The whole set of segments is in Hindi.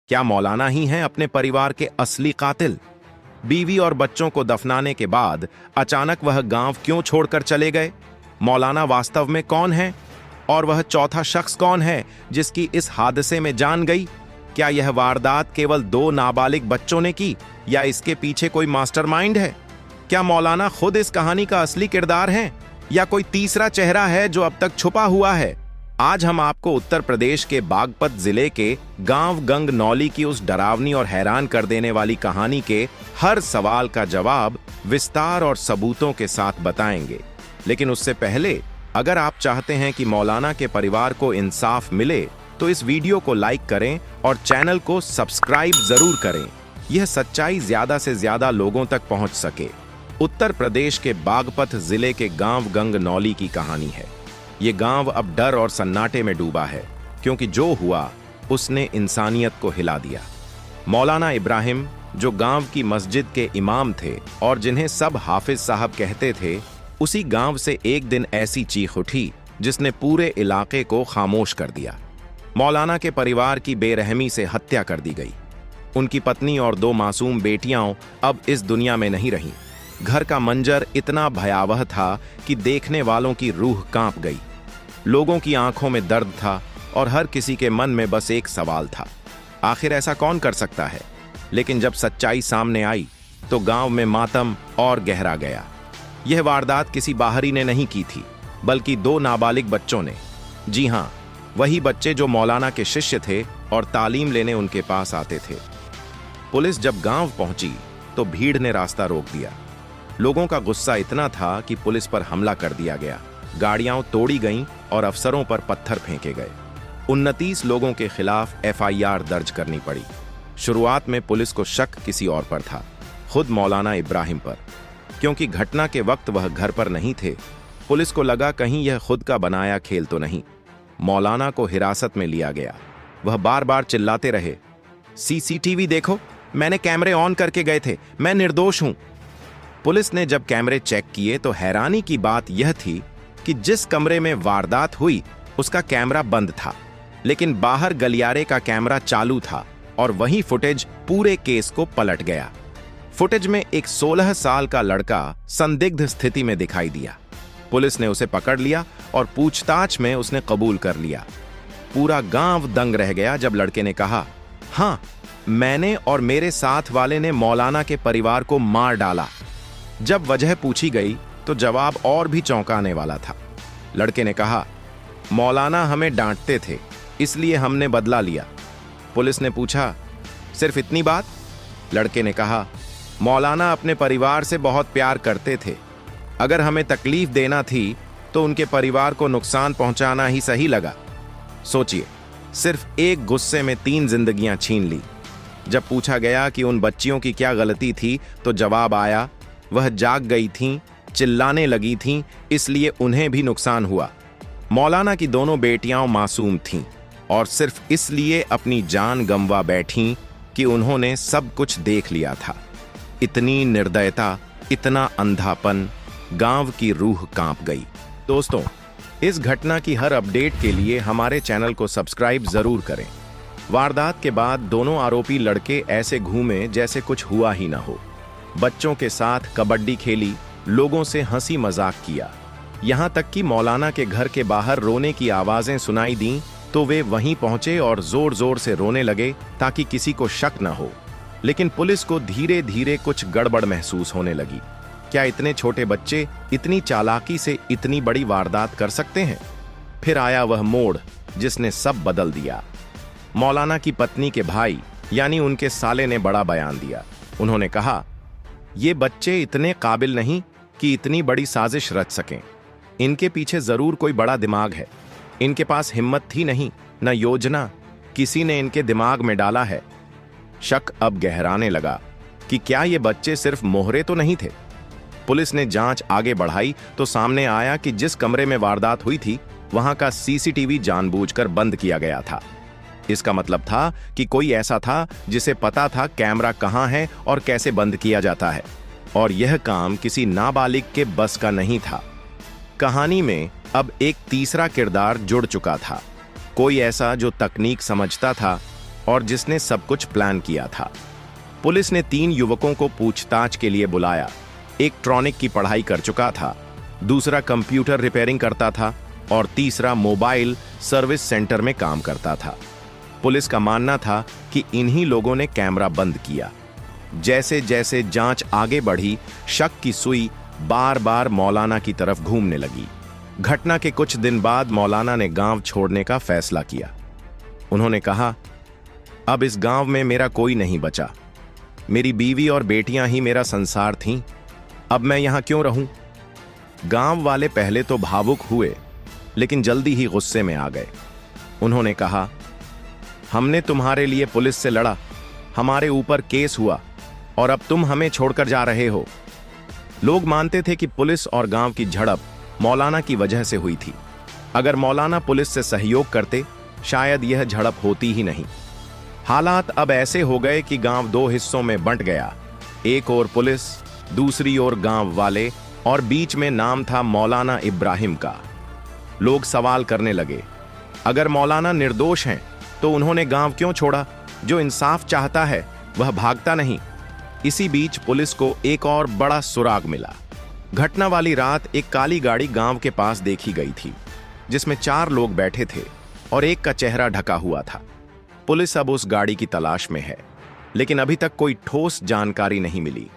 क्या मौलाना ही हैं अपने परिवार के असली कातिल? बीवी और बच्चों को दफनाने के बाद अचानक वह गांव क्यों छोड़कर चले गए? मौलाना वास्तव में कौन है? और वह चौथा शख्स कौन है जिसकी इस हादसे में जान गई? क्या यह वारदात केवल 2 नाबालिग बच्चों ने की या इसके पीछे कोई मास्टरमाइंड है? क्या मौलाना खुद इस कहानी का असली किरदार है या कोई तीसरा चेहरा है जो अब तक छुपा हुआ है? आज हम आपको उत्तर प्रदेश के बागपत जिले के गांव गंगनौली की उस डरावनी और हैरान कर देने वाली कहानी के हर सवाल का जवाब विस्तार और सबूतों के साथ बताएंगे। लेकिन उससे पहले अगर आप चाहते हैं कि मौलाना के परिवार को इंसाफ मिले तो इस वीडियो को लाइक करें और चैनल को सब्सक्राइब जरूर करें। यह सच्चाई ज्यादा से ज्यादा लोगों तक पहुंच सके। उत्तर प्रदेश के बागपत जिले के गांव गंगनौली की कहानी है। ये गांव अब डर और सन्नाटे में डूबा है क्योंकि जो हुआ उसने इंसानियत को हिला दिया। मौलाना इब्राहिम, जो गांव की मस्जिद के इमाम थे और जिन्हें सब हाफिज साहब कहते थे, उसी गांव से एक दिन ऐसी चीख उठी जिसने पूरे इलाके को खामोश कर दिया। मौलाना के परिवार की बेरहमी से हत्या कर दी गई। उनकी पत्नी और 2 मासूम बेटियां अब इस दुनिया में नहीं रहीं। घर का मंजर इतना भयावह था कि देखने वालों की रूह कांप गई। लोगों की आंखों में दर्द था और हर किसी के मन में बस एक सवाल था, आखिर ऐसा कौन कर सकता है? लेकिन जब सच्चाई सामने आई तो गांव में मातम और गहरा गया। यह वारदात किसी बाहरी ने नहीं की थी, बल्कि 2 नाबालिग बच्चों ने। जी हां, वही बच्चे जो मौलाना के शिष्य थे और तालीम लेने उनके पास आते थे। पुलिस जब गांव पहुंची तो भीड़ ने रास्ता रोक दिया। लोगों का गुस्सा इतना था कि पुलिस पर हमला कर दिया गया। गाड़ियां तोड़ी गईं और अफसरों पर पत्थर फेंके गए। 29 लोगों के खिलाफ FIR दर्ज करनी पड़ी। शुरुआत में पुलिस को शक किसी और पर था, खुद मौलाना इब्राहिम पर। क्योंकि घटना के वक्त वह घर पर नहीं थे, पुलिस को लगा कहीं यह खुद का बनाया खेल तो नहीं। मौलाना को हिरासत में लिया गया। वह बार बार चिल्लाते रहे, CCTV देखो, मैंने कैमरे ऑन करके गए थे, मैं निर्दोष हूं। पुलिस ने जब कैमरे चेक किए तो हैरानी की बात यह थी कि जिस कमरे में वारदात हुई उसका कैमरा बंद था, लेकिन बाहर गलियारे का कैमरा चालू था और वही फुटेज पूरे केस को पलट गया। फुटेज में एक 16 साल का लड़का संदिग्ध स्थिति में दिखाई दिया। पुलिस ने उसे पकड़ लिया और पूछताछ में उसने कबूल कर लिया। पूरा गांव दंग रह गया जब लड़के ने कहा, हां, मैंने और मेरे साथ वाले ने मौलाना के परिवार को मार डाला। जब वजह पूछी गई तो जवाब और भी चौंकाने वाला था। लड़के ने कहा, मौलाना हमें डांटते थे इसलिए हमने बदला लिया। पुलिस ने पूछा, सिर्फ इतनी बात? लड़के ने कहा, मौलाना अपने परिवार से बहुत प्यार करते थे। अगर हमें तकलीफ देना थी तो उनके परिवार को नुकसान पहुंचाना ही सही लगा। सोचिए, सिर्फ एक गुस्से में 3 जिंदगियां छीन ली। जब पूछा गया कि उन बच्चियों की क्या गलती थी तो जवाब आया, वह जाग गई थीं, चिल्लाने लगी थीं, इसलिए उन्हें भी नुकसान हुआ। मौलाना की दोनों बेटियां मासूम थीं और सिर्फ इसलिए अपनी जान गंवा बैठीं कि उन्होंने सब कुछ देख लिया था। इतनी निर्दयता, इतना अंधापन, गांव की रूह कांप गई। दोस्तों, इस घटना की हर अपडेट के लिए हमारे चैनल को सब्सक्राइब जरूर करें। वारदात के बाद दोनों आरोपी लड़के ऐसे घूमे जैसे कुछ हुआ ही ना हो। बच्चों के साथ कबड्डी खेली, लोगों से हंसी मजाक किया, यहां तक कि मौलाना के घर के बाहर रोने की आवाजें सुनाई दीं तो वे वहीं पहुंचे और जोर जोर से रोने लगे ताकि किसी को शक न हो। लेकिन पुलिस को धीरे धीरे कुछ गड़बड़ महसूस होने लगी। क्या इतने छोटे बच्चे इतनी चालाकी से इतनी बड़ी वारदात कर सकते हैं? फिर आया वह मोड़ जिसने सब बदल दिया। मौलाना की पत्नी के भाई यानी उनके साले ने बड़ा बयान दिया। उन्होंने कहा, ये बच्चे इतने काबिल नहीं कि इतनी बड़ी साजिश रच सकें। इनके पीछे जरूर कोई बड़ा दिमाग है। इनके पास हिम्मत थी नहीं, न योजना, किसी ने इनके दिमाग में डाला है। शक अब गहराने लगा कि क्या ये बच्चे सिर्फ मोहरे तो नहीं थे। पुलिस ने जांच आगे बढ़ाई तो सामने आया कि जिस कमरे में वारदात हुई थी वहां का CCTV जानबूझकर बंद किया गया था। इसका मतलब था कि कोई ऐसा था जिसे पता था कैमरा कहां है और कैसे बंद किया जाता है, और यह काम किसी नाबालिग के बस का नहीं था। कहानी में अब एक तीसरा किरदार जुड़ चुका था, कोई ऐसा जो तकनीक समझता था, और जिसने सब कुछ प्लान किया था। पुलिस ने 3 युवकों को पूछताछ के लिए बुलाया। एक ट्रॉनिक की पढ़ाई कर चुका था, दूसरा कंप्यूटर रिपेयरिंग करता था और तीसरा मोबाइल सर्विस सेंटर में काम करता था। पुलिस का मानना था कि इन्हीं लोगों ने कैमरा बंद किया। जैसे जैसे जांच आगे बढ़ी, शक की सुई बार बार मौलाना की तरफ घूमने लगी। घटना के कुछ दिन बाद मौलाना ने गांव छोड़ने का फैसला किया। उन्होंने कहा, अब इस गांव में मेरा कोई नहीं बचा। मेरी बीवी और बेटियां ही मेरा संसार थीं। अब मैं यहां क्यों रहूं? गांव वाले पहले तो भावुक हुए, लेकिन जल्दी ही गुस्से में आ गए। उन्होंने कहा, हमने तुम्हारे लिए पुलिस से लड़ा, हमारे ऊपर केस हुआ और अब तुम हमें छोड़कर जा रहे हो। लोग मानते थे कि पुलिस और गांव की झड़प मौलाना की वजह से हुई थी। अगर मौलाना पुलिस से सहयोग करते, शायद यह झड़प होती ही नहीं। हालात अब ऐसे हो गए कि गांव 2 हिस्सों में बंट गया। एक ओर पुलिस, दूसरी ओर गांव वाले, और बीच में नाम था मौलाना इब्राहिम का। लोग सवाल करने लगे, अगर मौलाना निर्दोष हैं तो उन्होंने गांव क्यों छोड़ा? जो इंसाफ चाहता है वह भागता नहीं। इसी बीच पुलिस को एक और बड़ा सुराग मिला। घटना वाली रात एक काली गाड़ी गांव के पास देखी गई थी, जिसमें 4 लोग बैठे थे और एक का चेहरा ढका हुआ था। पुलिस अब उस गाड़ी की तलाश में है, लेकिन अभी तक कोई ठोस जानकारी नहीं मिली।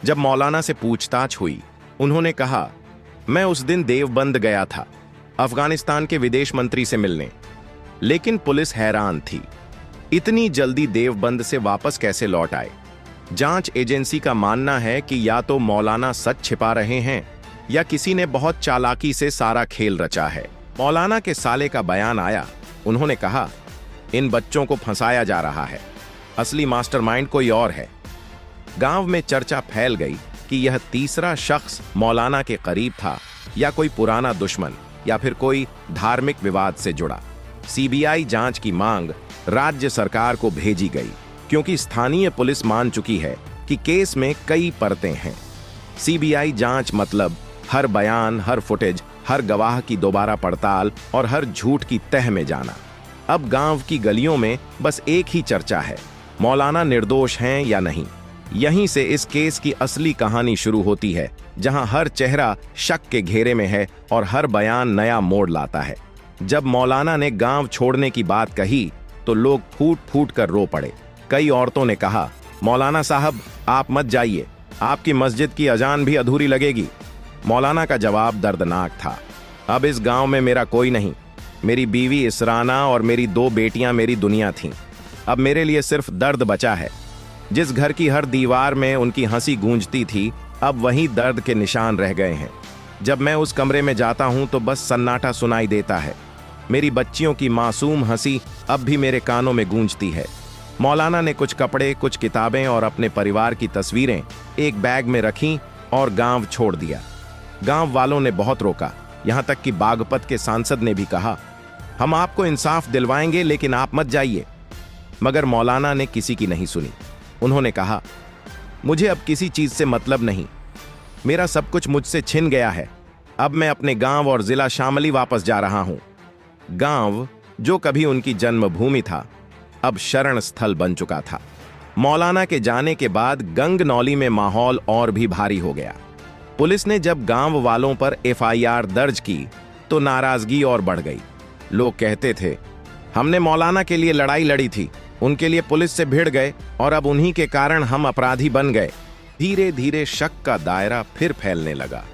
जब मौलाना से पूछताछ हुई, उन्होंने कहा, मैं उस दिन देवबंद गया था अफगानिस्तान के विदेश मंत्री से मिलने। लेकिन पुलिस हैरान थी, इतनी जल्दी देवबंद से वापस कैसे लौट आए? जांच एजेंसी का मानना है कि या तो मौलाना सच छिपा रहे हैं या किसी ने बहुत चालाकी से सारा खेल रचा है। मौलाना के साले का बयान आया। उन्होंने कहा, इन बच्चों को फंसाया जा रहा है, असली मास्टरमाइंड कोई और है। गांव में चर्चा फैल गई कि यह तीसरा शख्स मौलाना के करीब था, या कोई पुराना दुश्मन, या फिर कोई धार्मिक विवाद से जुड़ा। सीबीआई जांच की मांग राज्य सरकार को भेजी गई, क्योंकि स्थानीय पुलिस मान चुकी है कि केस में कई परतें हैं। सीबीआई जांच मतलब हर बयान, हर फुटेज, हर गवाह की दोबारा पड़ताल और हर झूठ की तह में जाना। अब गांव की गलियों में बस एक ही चर्चा है, मौलाना निर्दोष हैं या नहीं। यहीं से इस केस की असली कहानी शुरू होती है, जहां हर चेहरा शक के घेरे में है और हर बयान नया मोड़ लाता है। जब मौलाना ने गांव छोड़ने की बात कही तो लोग फूट फूट कर रो पड़े। कई औरतों ने कहा, मौलाना साहब आप मत जाइए, आपकी मस्जिद की अजान भी अधूरी लगेगी। मौलाना का जवाब दर्दनाक था, अब इस गांव में मेरा कोई नहीं। मेरी बीवी इसराना और मेरी 2 बेटियां मेरी दुनिया थीं। अब मेरे लिए सिर्फ दर्द बचा है। जिस घर की हर दीवार में उनकी हंसी गूंजती थी, अब वहीं दर्द के निशान रह गए हैं। जब मैं उस कमरे में जाता हूं तो बस सन्नाटा सुनाई देता है। मेरी बच्चियों की मासूम हंसी अब भी मेरे कानों में गूंजती है। मौलाना ने कुछ कपड़े, कुछ किताबें और अपने परिवार की तस्वीरें एक बैग में रखीं और गांव छोड़ दिया। गांव वालों ने बहुत रोका, यहां तक कि बागपत के सांसद ने भी कहा, हम आपको इंसाफ दिलवाएंगे लेकिन आप मत जाइए। मगर मौलाना ने किसी की नहीं सुनी। उन्होंने कहा, मुझे अब किसी चीज से मतलब नहीं, मेरा सब कुछ मुझसे छिन गया है। अब मैं अपने गांव और जिला शामली वापस जा रहा हूं। गांव जो कभी उनकी जन्मभूमि था, अब शरण स्थल बन चुका था। मौलाना के जाने के बाद गंगनौली में माहौल और भी भारी हो गया। पुलिस ने जब गांव वालों पर एफआईआर दर्ज की तो नाराजगी और बढ़ गई। लोग कहते थे, हमने मौलाना के लिए लड़ाई लड़ी थी, उनके लिए पुलिस से भिड़ गए और अब उन्हीं के कारण हम अपराधी बन गए। धीरे धीरे शक का दायरा फिर फैलने लगा।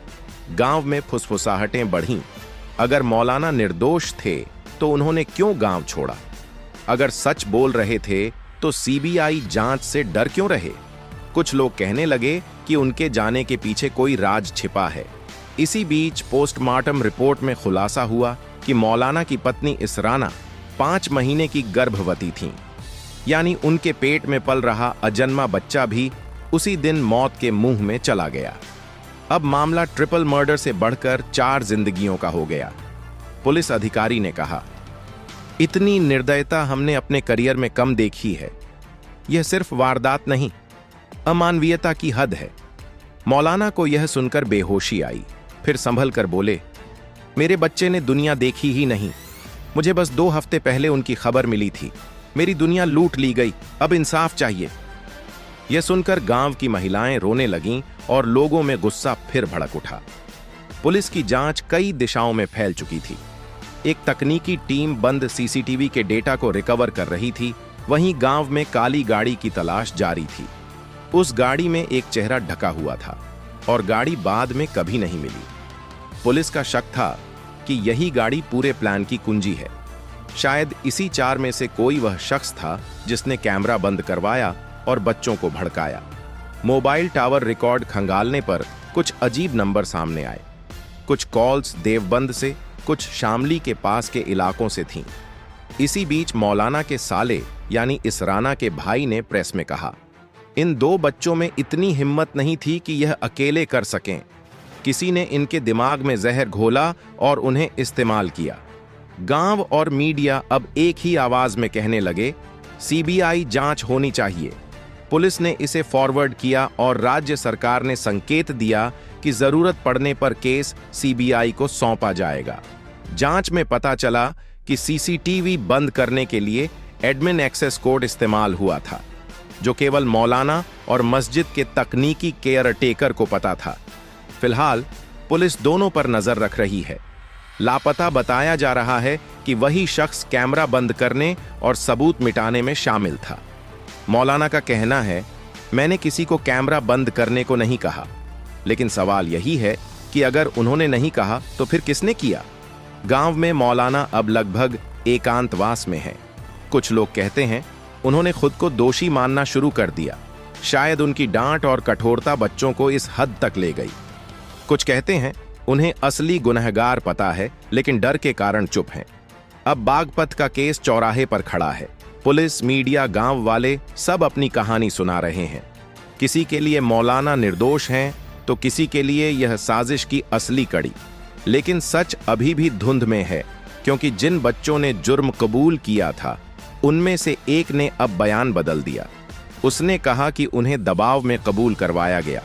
गांव में फुसफुसाहटें बढ़ीं। अगर मौलाना निर्दोष थे तो उन्होंने क्यों गांव छोड़ा? अगर सच बोल रहे थे तो सीबीआई जांच से डर क्यों रहे? कुछ लोग कहने लगे कि उनके जाने के पीछे कोई राज छिपा है। इसी बीच पोस्टमार्टम रिपोर्ट में खुलासा हुआ कि मौलाना की पत्नी इसराना 5 महीने की गर्भवती थीं, यानी उनके पेट में पल रहा अजन्मा बच्चा भी उसी दिन मौत के मुंह में चला गया। अब मामला ट्रिपल मर्डर से बढ़कर 4 जिंदगियों का हो गया। पुलिस अधिकारी ने कहा, इतनी निर्दयता हमने अपने करियर में कम देखी है। यह सिर्फ वारदात नहीं, अमानवीयता की हद है। मौलाना को यह सुनकर बेहोशी आई, फिर संभल कर बोले, मेरे बच्चे ने दुनिया देखी ही नहीं। मुझे बस 2 हफ्ते पहले उनकी खबर मिली थी। मेरी दुनिया लूट ली गई, अब इंसाफ चाहिए। यह सुनकर गांव की महिलाएं रोने लगीं और लोगों में गुस्सा फिर भड़क उठा। पुलिस की जांच कई दिशाओं में फैल चुकी थी। एक तकनीकी टीम बंद सीसीटीवी के डेटा को रिकवर कर रही थी, वहीं गांव में काली गाड़ी की तलाश जारी थी। उस गाड़ी में एक चेहरा ढका हुआ था और गाड़ी बाद में कभी नहीं मिली। पुलिस का शक था कि यही गाड़ी पूरे प्लान की कुंजी है। शायद इसी चार में से कोई वह शख्स था जिसने कैमरा बंद करवाया और बच्चों को भड़काया। मोबाइल टावर रिकॉर्ड खंगालने पर कुछ अजीब नंबर सामने आए। कुछ कॉल्स देवबंद से, कुछ शामली के पास के इलाकों से थीं। इसी बीच मौलाना के साले यानी इसराना के भाई ने प्रेस में कहा, इन दो बच्चों में इतनी हिम्मत नहीं थी कि यह अकेले कर सकें। किसी ने इनके दिमाग में जहर घोला और उन्हें इस्तेमाल किया। गांव और मीडिया अब एक ही आवाज में कहने लगे, सीबीआई जांच होनी चाहिए। पुलिस ने इसे फॉरवर्ड किया और राज्य सरकार ने संकेत दिया कि जरूरत पड़ने पर केस सीबीआई को सौंपा जाएगा। जांच में पता चला कि सीसीटीवी बंद करने के लिए एडमिन एक्सेस कोड इस्तेमाल हुआ था, जो केवल मौलाना और मस्जिद के तकनीकी केयरटेकर को पता था। फिलहाल पुलिस दोनों पर नजर रख रही है। लापता बताया जा रहा है कि वही शख्स कैमरा बंद करने और सबूत मिटाने में शामिल था। मौलाना का कहना है, मैंने किसी को कैमरा बंद करने को नहीं कहा, लेकिन सवाल यही है कि अगर उन्होंने नहीं कहा तो फिर किसने किया? गांव में मौलाना अब लगभग एकांतवास में है। कुछ लोग कहते हैं उन्होंने खुद को दोषी मानना शुरू कर दिया। शायद उनकी डांट और कठोरता बच्चों को इस हद तक ले गई। कुछ कहते हैं उन्हें असली गुनहगार पता है, लेकिन डर के कारण चुप हैं। अब बागपत का केस चौराहे पर खड़ा है। पुलिस, मीडिया, गांव वाले सब अपनी कहानी सुना रहे हैं। किसी के लिए मौलाना निर्दोष हैं तो किसी के लिए यह साजिश की असली कड़ी। लेकिन सच अभी भी धुंध में है, क्योंकि जिन बच्चों ने जुर्म कबूल किया था उनमें से एक ने अब बयान बदल दिया। उसने कहा कि उन्हें दबाव में कबूल करवाया गया।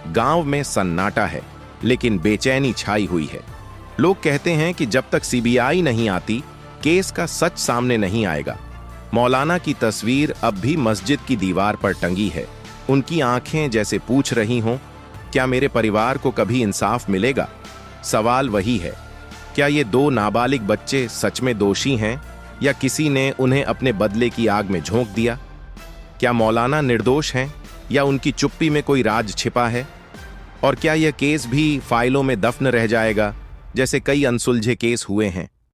गांव में सन्नाटा है, लेकिन बेचैनी छाई हुई है। लोग कहते हैं कि जब तक सीबीआई नहीं आती, केस का सच सामने नहीं आएगा। मौलाना की तस्वीर अब भी मस्जिद की दीवार पर टंगी है। उनकी आंखें जैसे पूछ रही हों, क्या मेरे परिवार को कभी इंसाफ मिलेगा? सवाल वही है, क्या ये दो नाबालिग बच्चे सच में दोषी हैं या किसी ने उन्हें अपने बदले की आग में झोंक दिया? क्या मौलाना निर्दोष हैं या उनकी चुप्पी में कोई राज छिपा है? और क्या यह केस भी फाइलों में दफन रह जाएगा, जैसे कई अनसुलझे केस हुए हैं?